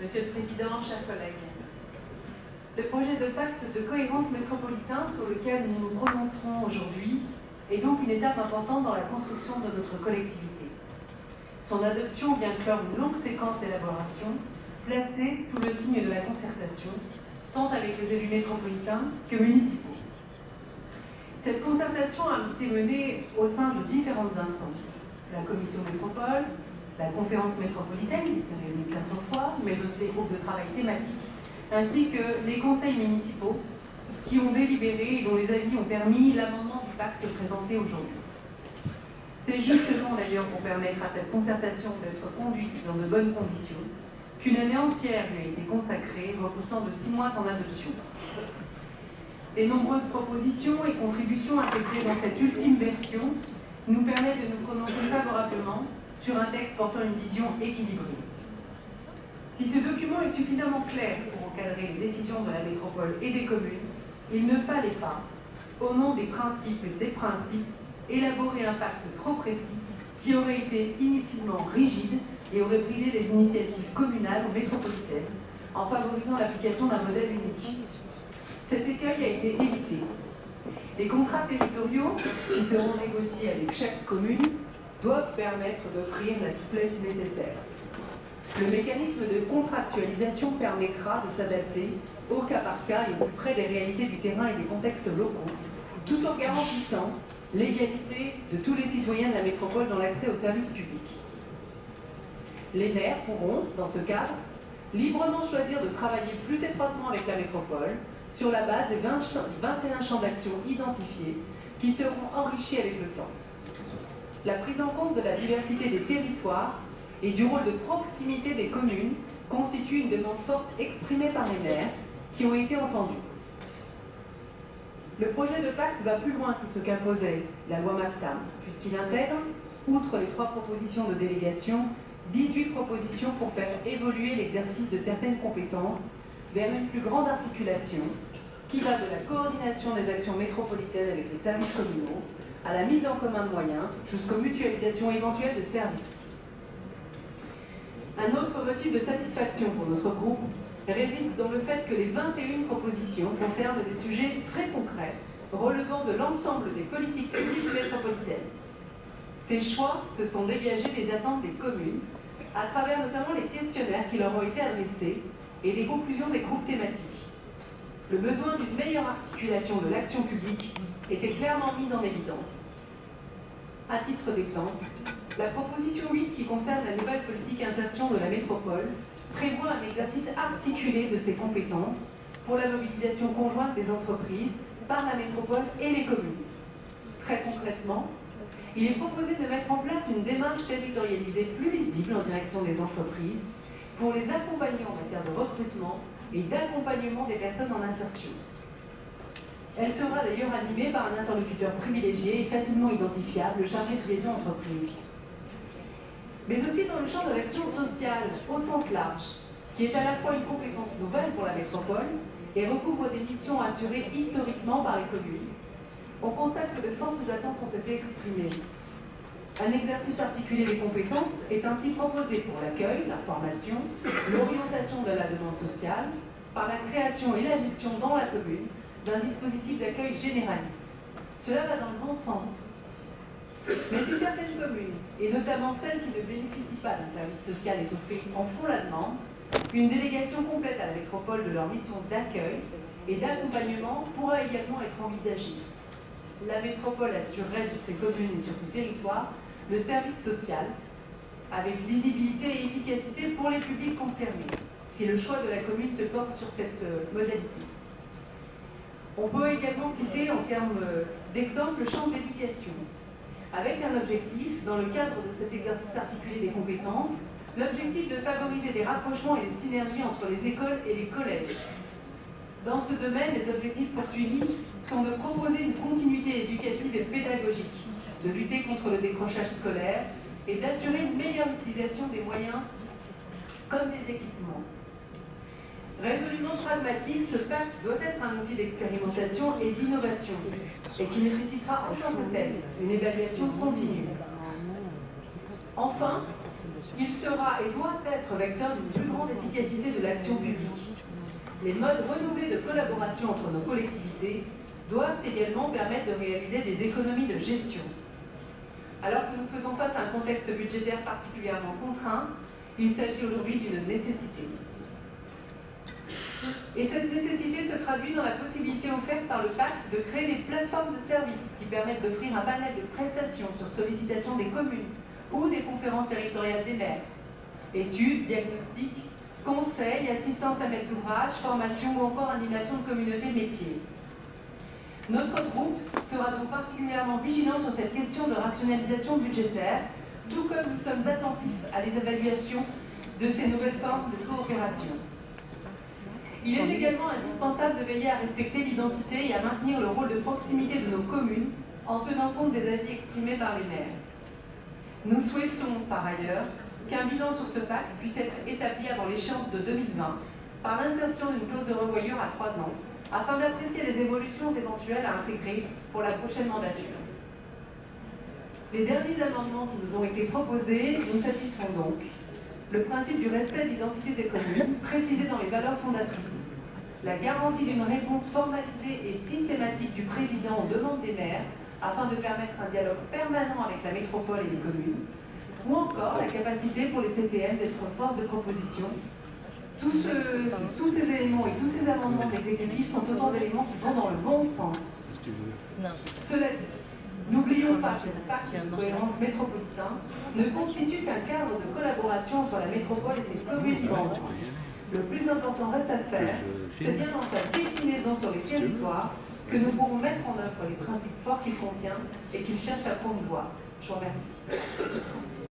Monsieur le Président, chers collègues, le projet de pacte de cohérence métropolitain sur lequel nous nous prononcerons aujourd'hui est donc une étape importante dans la construction de notre collectivité. Son adoption vient clore une longue séquence d'élaboration placée sous le signe de la concertation, tant avec les élus métropolitains que municipaux. Cette concertation a été menée au sein de différentes instances. La commission métropole, la conférence métropolitaine qui s'est réunie 4 fois, mais aussi les groupes de travail thématiques, ainsi que les conseils municipaux qui ont délibéré et dont les avis ont permis l'amendement du pacte présenté aujourd'hui. C'est justement d'ailleurs pour permettre à cette concertation d'être conduite dans de bonnes conditions qu'une année entière lui a été consacrée, repoussant de 6 mois son adoption. Les nombreuses propositions et contributions intégrées dans cette ultime version nous permettent de nous prononcer favorablement sur un texte portant une vision équilibrée. Si ce document est suffisamment clair pour encadrer les décisions de la métropole et des communes, il ne fallait pas, au nom des principes et des principes, élaborer un pacte trop précis qui aurait été inutilement rigide et aurait bridé les initiatives communales ou métropolitaines en favorisant l'application d'un modèle unique. Cet écueil a été évité. Les contrats territoriaux qui seront négociés avec chaque commune doivent permettre d'offrir la souplesse nécessaire. Le mécanisme de contractualisation permettra de s'adapter au cas par cas et au plus près des réalités du terrain et des contextes locaux, tout en garantissant l'égalité de tous les citoyens de la métropole dans l'accès aux services publics. Les maires pourront, dans ce cadre, librement choisir de travailler plus étroitement avec la métropole sur la base des 21 champs d'action identifiés qui seront enrichis avec le temps. La prise en compte de la diversité des territoires et du rôle de proximité des communes constitue une demande forte exprimée par les maires qui ont été entendus. Le projet de pacte va plus loin que ce qu'imposait la loi MAPTAM, puisqu'il intègre, outre les 3 propositions de délégation, 18 propositions pour faire évoluer l'exercice de certaines compétences vers une plus grande articulation qui va de la coordination des actions métropolitaines avec les services communaux à la mise en commun de moyens jusqu'aux mutualisations éventuelles de services. Un autre motif de satisfaction pour notre groupe réside dans le fait que les 21 propositions concernent des sujets très concrets relevant de l'ensemble des politiques publiques métropolitaines. Ces choix se sont dégagés des attentes des communes à travers notamment les questionnaires qui leur ont été adressés et les conclusions des groupes thématiques. Le besoin d'une meilleure articulation de l'action publique était clairement mis en évidence. À titre d'exemple, la proposition 8 qui concerne la nouvelle politique insertion de la métropole prévoit un exercice articulé de ses compétences pour la mobilisation conjointe des entreprises par la métropole et les communes. Très concrètement, il est proposé de mettre en place une démarche territorialisée plus lisible en direction des entreprises pour les accompagner en matière de recrutement et d'accompagnement des personnes en insertion. Elle sera d'ailleurs animée par un interlocuteur privilégié et facilement identifiable, chargé de liaison entreprise. Mais aussi dans le champ de l'action sociale au sens large, qui est à la fois une compétence nouvelle pour la métropole et recouvre des missions assurées historiquement par les communes. On constate que de fortes attentes ont été exprimées. Un exercice articulé des compétences est ainsi proposé pour l'accueil, la formation, l'orientation de la demande sociale, par la création et la gestion dans la commune d'un dispositif d'accueil généraliste. Cela va dans le bon sens. Mais si certaines communes, et notamment celles qui ne bénéficient pas d'un service social étoffé, en font la demande, une délégation complète à la métropole de leur mission d'accueil et d'accompagnement pourra également être envisagée. La métropole assurerait sur ses communes et sur ses territoires le service social, avec lisibilité et efficacité pour les publics concernés, si le choix de la commune se porte sur cette modalité. On peut également citer en termes d'exemple le champ de l'éducation, avec un objectif, dans le cadre de cet exercice articulé des compétences, l'objectif de favoriser des rapprochements et des synergies entre les écoles et les collèges. Dans ce domaine, les objectifs poursuivis sont de proposer une continuité éducative et pédagogique, de lutter contre le décrochage scolaire et d'assurer une meilleure utilisation des moyens comme des équipements. Résolument pragmatique, ce pacte doit être un outil d'expérimentation et d'innovation et qui nécessitera en tant que tel une évaluation continue. Enfin, Il sera et doit être vecteur d'une plus grande efficacité de l'action publique. Les modes renouvelés de collaboration entre nos collectivités doivent également permettre de réaliser des économies de gestion. Alors que nous faisons face à un contexte budgétaire particulièrement contraint, il s'agit aujourd'hui d'une nécessité. Et cette nécessité se traduit dans la possibilité offerte par le pacte de créer des plateformes de services qui permettent d'offrir un panel de prestations sur sollicitation des communes ou des conférences territoriales des maires. Études, diagnostics, conseils, assistance à maître d'ouvrage, formation ou encore animation de communautés métiers. Notre groupe sera donc particulièrement vigilant sur cette question de rationalisation budgétaire, tout comme nous sommes attentifs à l'évaluation de ces nouvelles formes de coopération. Il est également indispensable de veiller à respecter l'identité et à maintenir le rôle de proximité de nos communes en tenant compte des avis exprimés par les maires. Nous souhaitons par ailleurs qu'un bilan sur ce pacte puisse être établi avant l'échéance de 2020 par l'insertion d'une clause de revoyure à 3 ans afin d'apprécier les évolutions éventuelles à intégrer pour la prochaine mandature. Les derniers amendements qui nous ont été proposés nous satisfont donc. Le principe du respect de l'identité des communes, précisé dans les valeurs fondatrices, la garantie d'une réponse formalisée et systématique du président aux demandes des maires, afin de permettre un dialogue permanent avec la métropole et les communes, ou encore la capacité pour les CTM d'être force de proposition. Tous ces éléments et tous ces amendements de l'exécutif sont autant d'éléments qui vont dans le bon sens. Cela dit, n'oublions pas que le pacte de cohérence métropolitain ne constitue qu'un cadre de collaboration entre la métropole et ses communes membres. Le plus important reste à faire, c'est bien dans sa déclinaison sur les territoires que nous pourrons mettre en œuvre les principes forts qu'il contient et qu'il cherche à promouvoir. Je vous remercie.